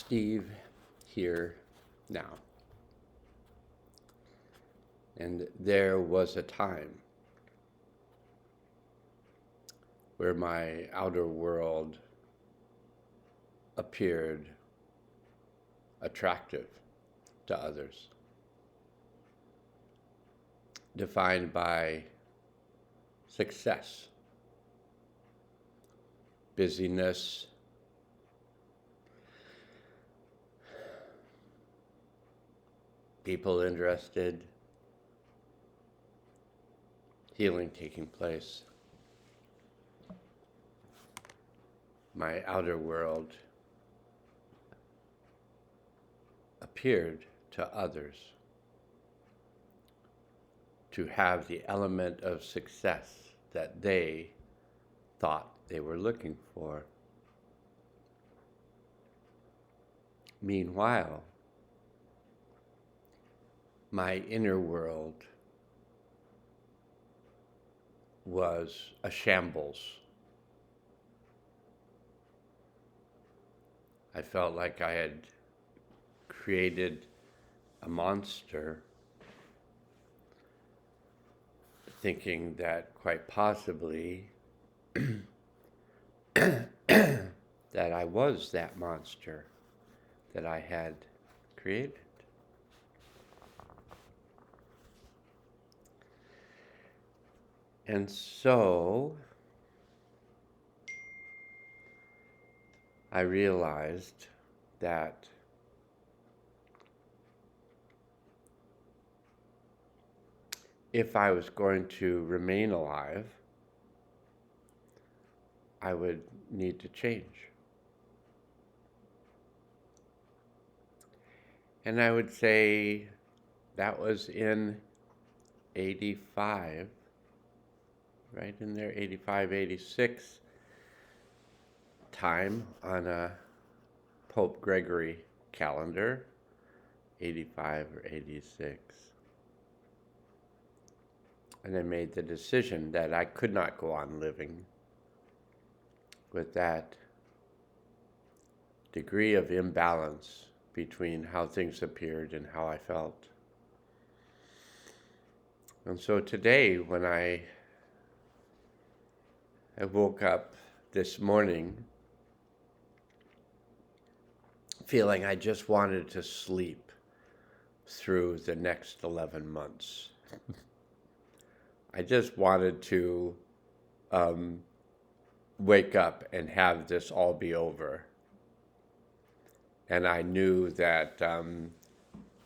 Steve here now. And there was a time where my outer world appeared attractive to others, defined by success, busyness, people interested, healing taking place. My outer world appeared to others to have the element of success that they thought they were looking for. Meanwhile, my inner world was a shambles. I felt like I had created a monster, thinking that quite possibly that I was that monster that I had created. And so I realized that if I was going to remain alive, I would need to change. And I would say that was in 85, right in there, 85, 86 time on a Pope Gregory calendar, 85 or 86. And I made the decision that I could not go on living with that degree of imbalance between how things appeared and how I felt. And so today, when I woke up this morning feeling I just wanted to sleep through the next 11 months. I just wanted to wake up and have this all be over. And I knew that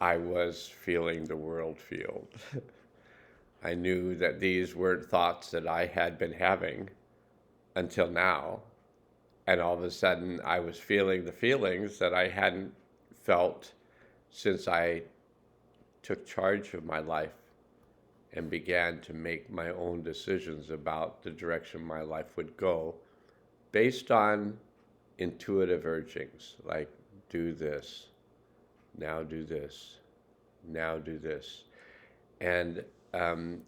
I was feeling the world feel. I knew that these weren't thoughts that I had been having until now. And all of a sudden, I was feeling the feelings that I hadn't felt since I took charge of my life and began to make my own decisions about the direction my life would go based on intuitive urgings, like do this, now do this, now do this. And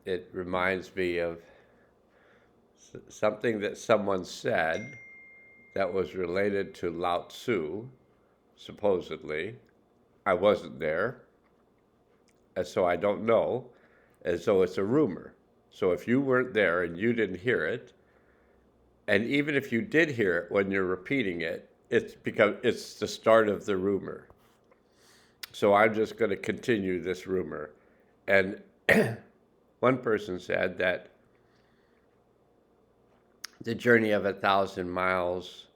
it reminds me of something that someone said that was related to Lao Tzu, supposedly. I wasn't there, and so I don't know, and so it's a rumor. So if you weren't there and you didn't hear it, and even if you did hear it when you're repeating it, it's because it's the start of the rumor. So I'm just going to continue this rumor. And one person said that the journey of 1,000 miles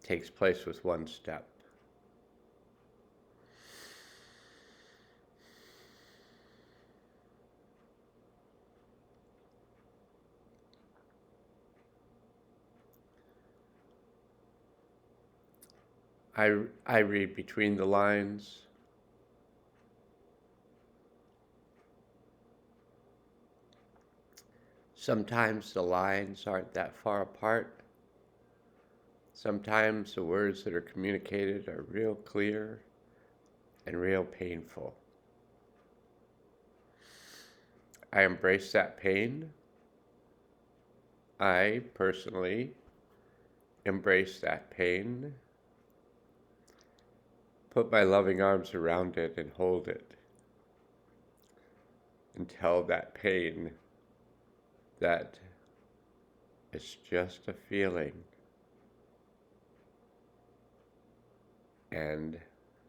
takes place with one step. I read between the lines. Sometimes the lines aren't that far apart. Sometimes the words that are communicated are real clear and real painful. I embrace that pain. I personally embrace that pain put my loving arms around it and hold it until that pain, that it's just a feeling, and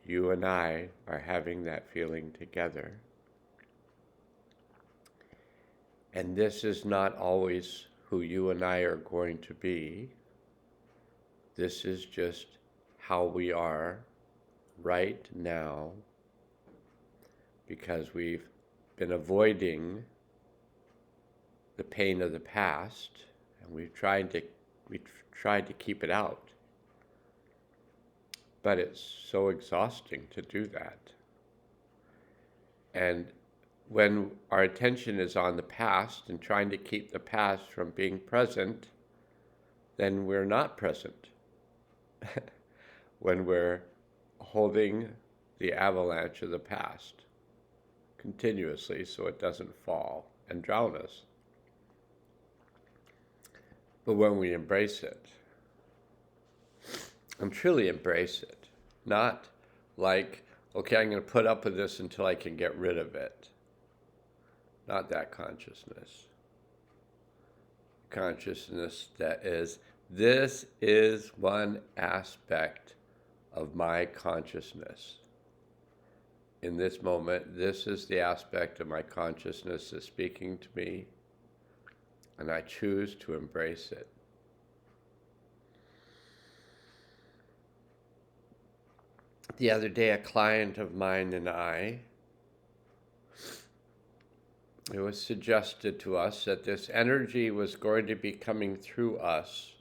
you and I are having that feeling together. And this is not always who you and I are going to be. This is just how we are right now, because we've been avoiding the pain of the past, and we've tried to keep it out. But it's so exhausting to do that. And when our attention is on the past and trying to keep the past from being present, then we're not present. When we're holding the avalanche of the past continuously so it doesn't fall and drown us. But when we embrace it, and truly embrace it, not like, okay, I'm going to put up with this until I can get rid of it. Not that consciousness. Consciousness that is, this is one aspect of my consciousness. In this moment, this is the aspect of my consciousness that's speaking to me, and I choose to embrace it. The other day, a client of mine and I, it was suggested to us that this energy was going to be coming through us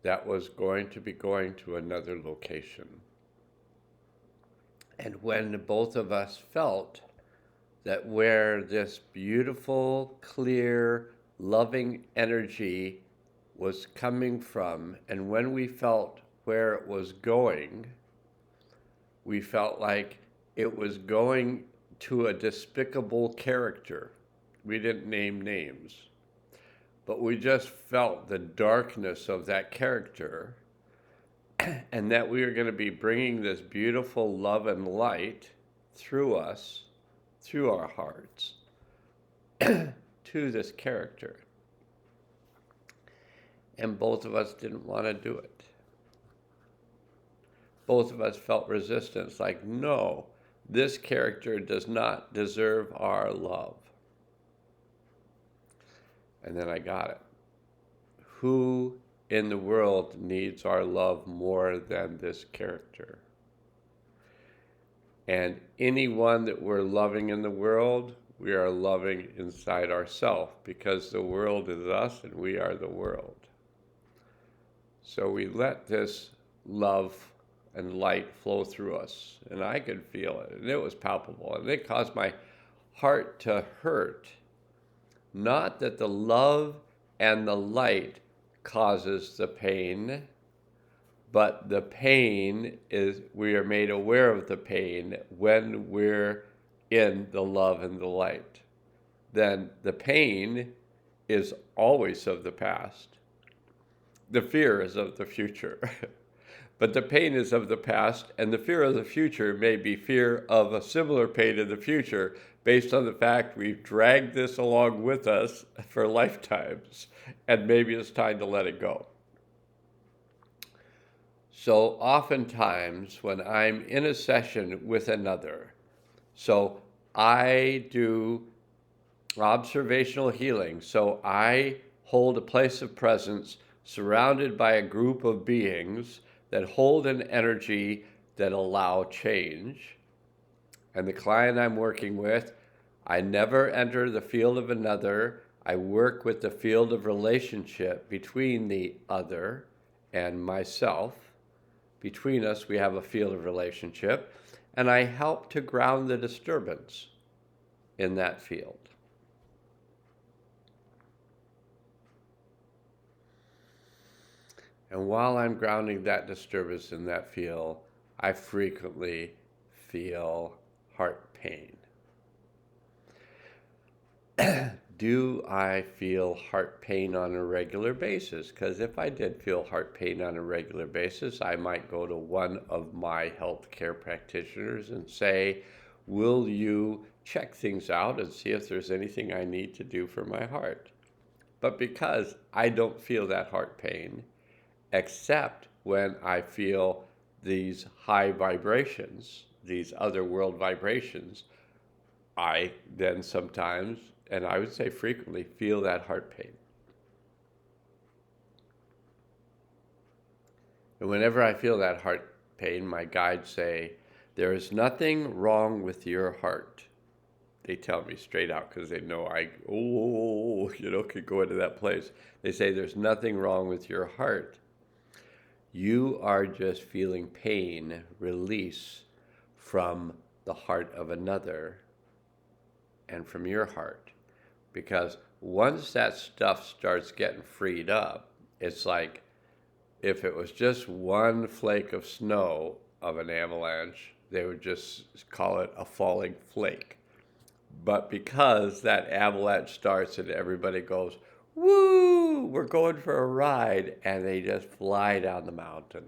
that was going to be going to another location. And when both of us felt that where this beautiful, clear, loving energy was coming from, and when we felt where it was going, we felt like it was going to a despicable character. We didn't name names, but we just felt the darkness of that character, and that we were going to be bringing this beautiful love and light through us, through our hearts, to this character. And both of us didn't want to do it. Both of us felt resistance, like, no, this character does not deserve our love. And then I got it. Who in the world needs our love more than this character? And anyone that we're loving in the world, we are loving inside ourselves, because the world is us and we are the world. So we let this love and light flow through us, and I could feel it, and it was palpable, and it caused my heart to hurt. Not that the love and the light causes the pain, but the pain is, we are made aware of the pain when we're in the love and the light. Then the pain is always of the past. The fear is of the future. But the pain is of the past, and the fear of the future may be fear of a similar pain in the future, based on the fact we've dragged this along with us for lifetimes, and maybe it's time to let it go. So oftentimes when I'm in a session with another, so I do observational healing, so I hold a place of presence surrounded by a group of beings that hold an energy that allow change. And the client I'm working with, I never enter the field of another. I work with the field of relationship between the other and myself. Between us, we have a field of relationship, and I help to ground the disturbance in that field. And while I'm grounding that disturbance in that field, I frequently feel heart pain. do I feel heart pain on a regular basis? Because if I did feel heart pain on a regular basis, I might go to one of my healthcare practitioners and say, will you check things out and see if there's anything I need to do for my heart? But because I don't feel that heart pain, except when I feel these high vibrations, these other world vibrations, I then sometimes, and I would say frequently, feel that heart pain. And whenever I feel that heart pain, my guides say, there is nothing wrong with your heart. They tell me straight out because they know I, could go into that place. They say, there's nothing wrong with your heart. You are just feeling pain release from the heart of another and from your heart. Because once that stuff starts getting freed up, it's like if it was just one flake of snow of an avalanche, they would just call it a falling flake. But because that avalanche starts and everybody goes, woo, we're going for a ride, and they just fly down the mountain.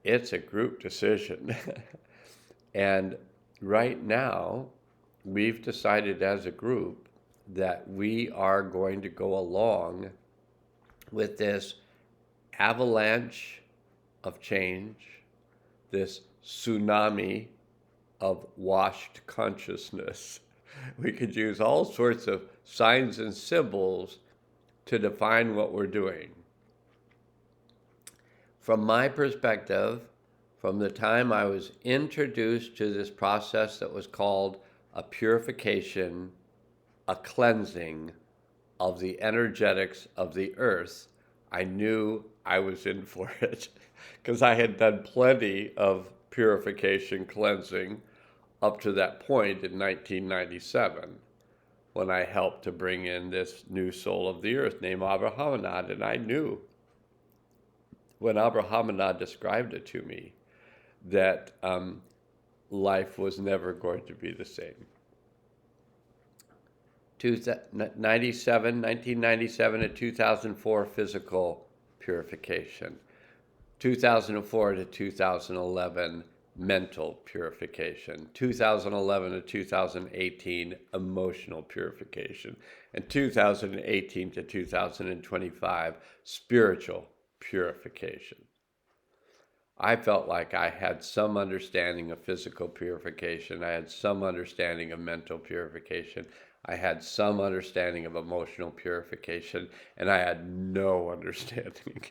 It's a group decision. And right now, we've decided as a group that we are going to go along with this avalanche of change, this tsunami of washed consciousness. We could use all sorts of signs and symbols to define what we're doing. From my perspective, from the time I was introduced to this process that was called a purification, a cleansing of the energetics of the earth, I knew I was in for it because I had done plenty of purification, cleansing up to that point in 1997 when I helped to bring in this new soul of the earth named Abrahamanad. And I knew when Abrahamanad described it to me that life was never going to be the same. 1997 to 2004 physical purification. 2004 to 2011 mental purification. 2011 to 2018 emotional purification. And 2018 to 2025 spiritual purification. I felt like I had some understanding of physical purification. I had some understanding of mental purification. I had some understanding of emotional purification, and I had no understanding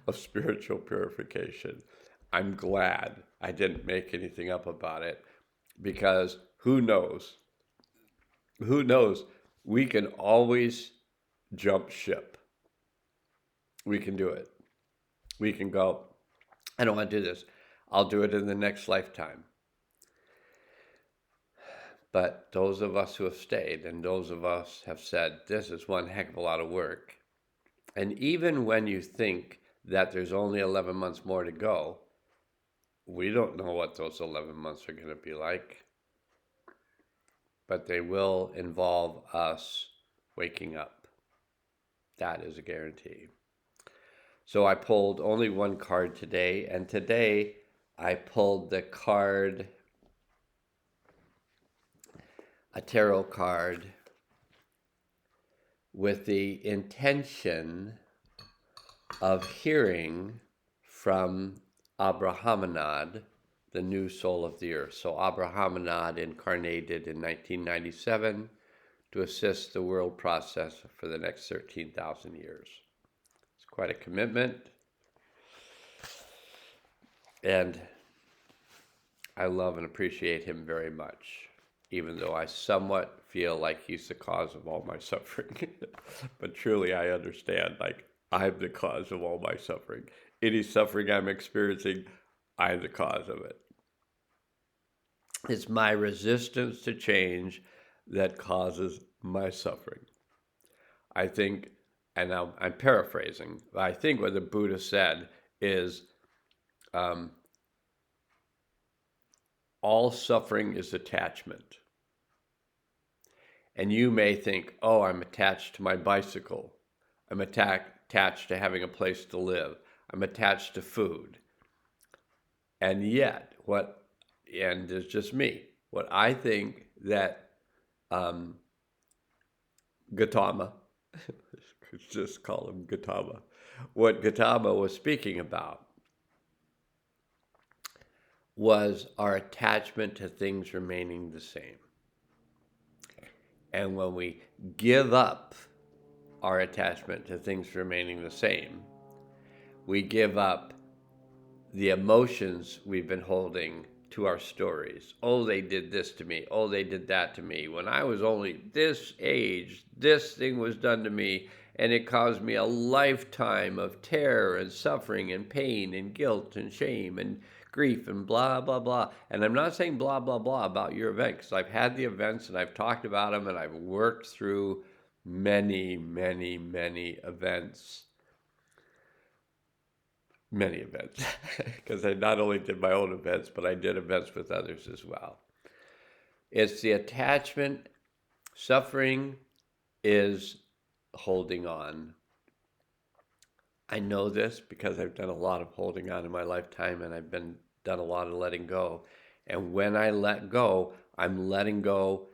of spiritual purification. I'm glad I didn't make anything up about it, because who knows? Who knows? We can always jump ship. We can do it. We can go, I don't want to do this. I'll do it in the next lifetime. But those of us who have stayed and those of us have said, this is one heck of a lot of work. And even when you think that there's only 11 months more to go, we don't know what those 11 months are going to be like. But they will involve us waking up. That is a guarantee. So I pulled only one card today, and today I pulled the card, a tarot card, with the intention of hearing from Abrahamanad, the new soul of the earth. So Abrahamanad incarnated in 1997 to assist the world process for the next 13,000 years. It's quite a commitment. And I love and appreciate him very much, even though I somewhat feel like he's the cause of all my suffering. But truly, I understand, like, I'm the cause of all my suffering. Any suffering I'm experiencing, I'm the cause of it. It's my resistance to change that causes my suffering. I think, and I'm paraphrasing, but I think what the Buddha said is, all suffering is attachment. And you may think, oh, I'm attached to my bicycle. I'm attached to having a place to live. I'm attached to food. And yet, and it's just me, what I think that Gautama, just call him Gautama, what Gautama was speaking about was our attachment to things remaining the same. And when we give up our attachment to things remaining the same, we give up the emotions we've been holding to our stories. Oh, they did this to me. Oh, they did that to me. When I was only this age, this thing was done to me, and it caused me a lifetime of terror and suffering and pain and guilt and shame and grief and blah, blah, blah. And I'm not saying blah, blah, blah about your event, because I've had the events and I've talked about them and I've worked through many, many, many events. Many events, because I not only did my own events, but I did events with others as well. It's the attachment. Suffering is holding on. I know this because I've done a lot of holding on in my lifetime, and I've done a lot of letting go. And when I let go, I'm letting go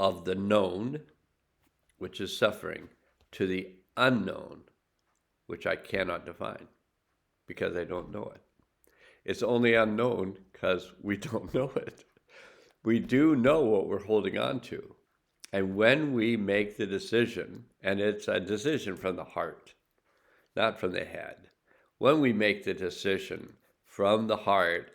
of the known, which is suffering, to the unknown, which I cannot define because I don't know it. It's only unknown because we don't know it. We do know what we're holding on to. And when we make the decision, and it's a decision from the heart, not from the head, when we make the decision from the heart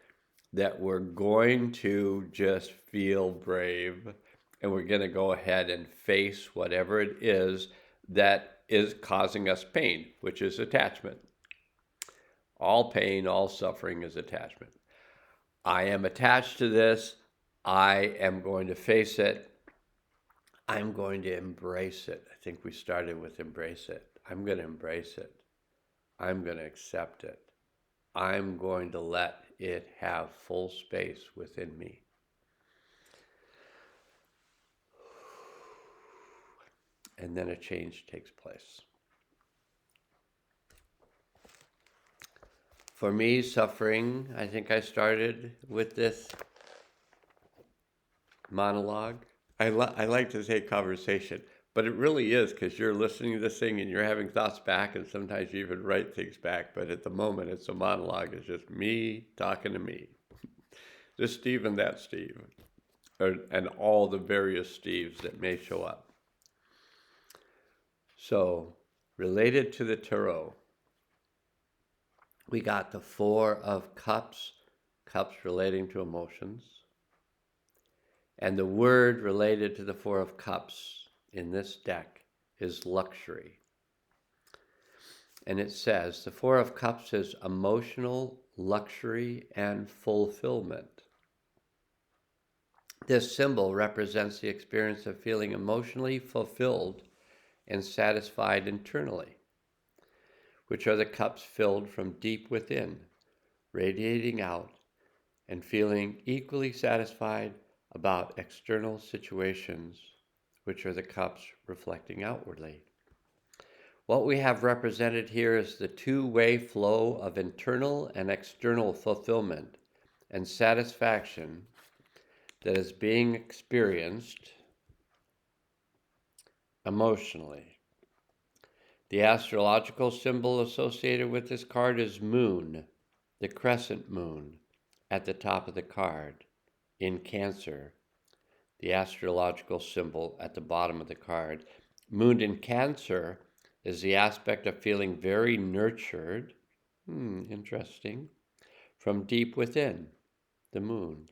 that we're going to just feel brave and we're going to go ahead and face whatever it is that is causing us pain, which is attachment. All pain, all suffering is attachment. I am attached to this. I am going to face it. I'm going to embrace it. I think we started with embrace it. I'm going to embrace it. I'm going to accept it. I'm going to let it have full space within me. And then a change takes place. For me, suffering, I think I started with this monologue. I like to say conversation, but it really is, because you're listening to this thing and you're having thoughts back, and sometimes you even write things back, but at the moment it's a monologue. It's just me talking to me. This Steve and that Steve, and all the various Steves that may show up. So, related to the tarot, we got the Four of Cups, cups relating to emotions. And the word related to the Four of Cups in this deck is luxury. And it says, the Four of Cups is emotional luxury and fulfillment. This symbol represents the experience of feeling emotionally fulfilled and satisfied internally, which are the cups filled from deep within, radiating out, and feeling equally satisfied about external situations, which are the cups reflecting outwardly. What we have represented here is the two-way flow of internal and external fulfillment and satisfaction that is being experienced emotionally. The astrological symbol associated with this card is moon, the crescent moon, at the top of the card in Cancer. The astrological symbol at the bottom of the card. Moon in Cancer is the aspect of feeling very nurtured, interesting, from deep within, the moon.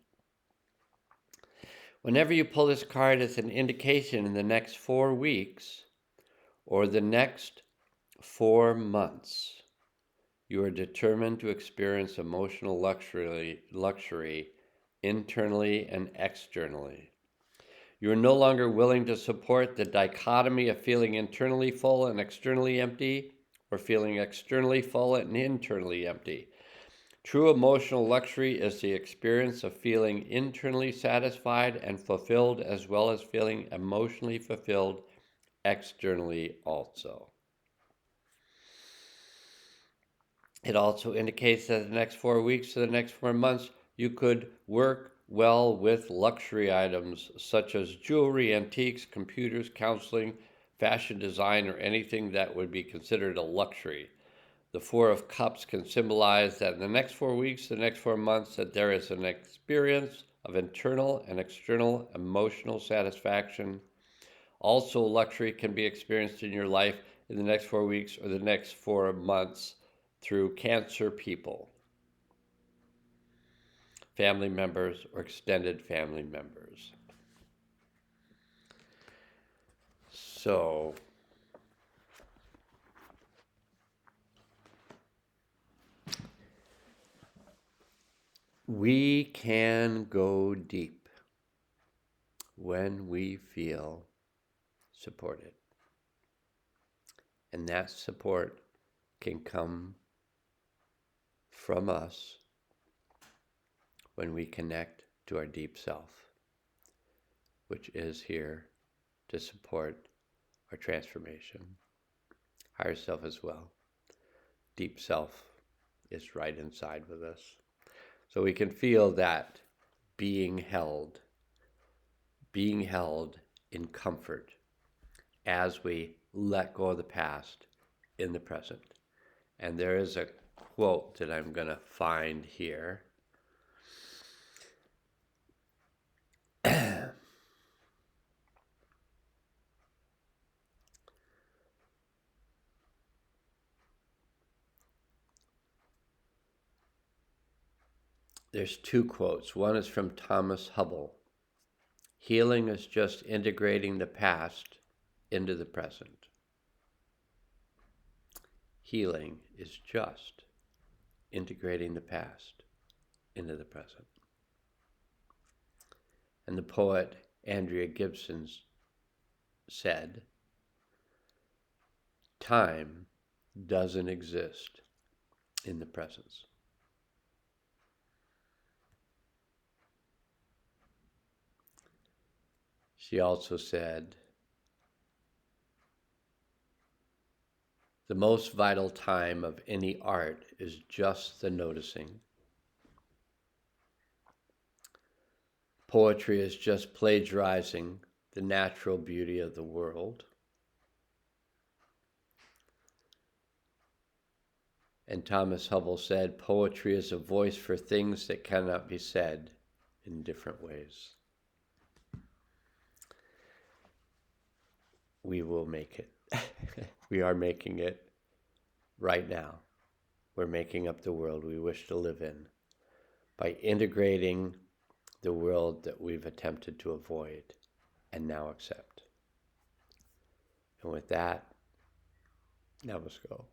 Whenever you pull this card, it's an indication in the next 4 weeks or the next 4 months, you are determined to experience emotional luxury internally and externally. You are no longer willing to support the dichotomy of feeling internally full and externally empty, or feeling externally full and internally empty. True emotional luxury is the experience of feeling internally satisfied and fulfilled, as well as feeling emotionally fulfilled externally also. It also indicates that the next 4 weeks to the next 4 months, you could work well with luxury items such as jewelry, antiques, computers, counseling, fashion design, or anything that would be considered a luxury. The Four of Cups can symbolize that in the next 4 weeks, the next 4 months, that there is an experience of internal and external emotional satisfaction. Also, luxury can be experienced in your life in the next 4 weeks or the next 4 months through Cancer people, family members, or extended family members. So, we can go deep when we feel supported. And that support can come from us when we connect to our deep self, which is here to support our transformation. Higher self as well. Deep self is right inside with us. So we can feel that being held in comfort as we let go of the past in the present. And there is a quote that I'm going to find here. There's two quotes. One is from Thomas Hubble. Healing is just integrating the past into the present. Healing is just integrating the past into the present. And the poet Andrea Gibson said, time doesn't exist in the presence. She also said, the most vital time of any art is just the noticing. Poetry is just plagiarizing the natural beauty of the world. And Thomas Hubble said, poetry is a voice for things that cannot be said in different ways. We will make it. We are making it right now. We're making up the world we wish to live in by integrating the world that we've attempted to avoid and now accept. And with that, namaste.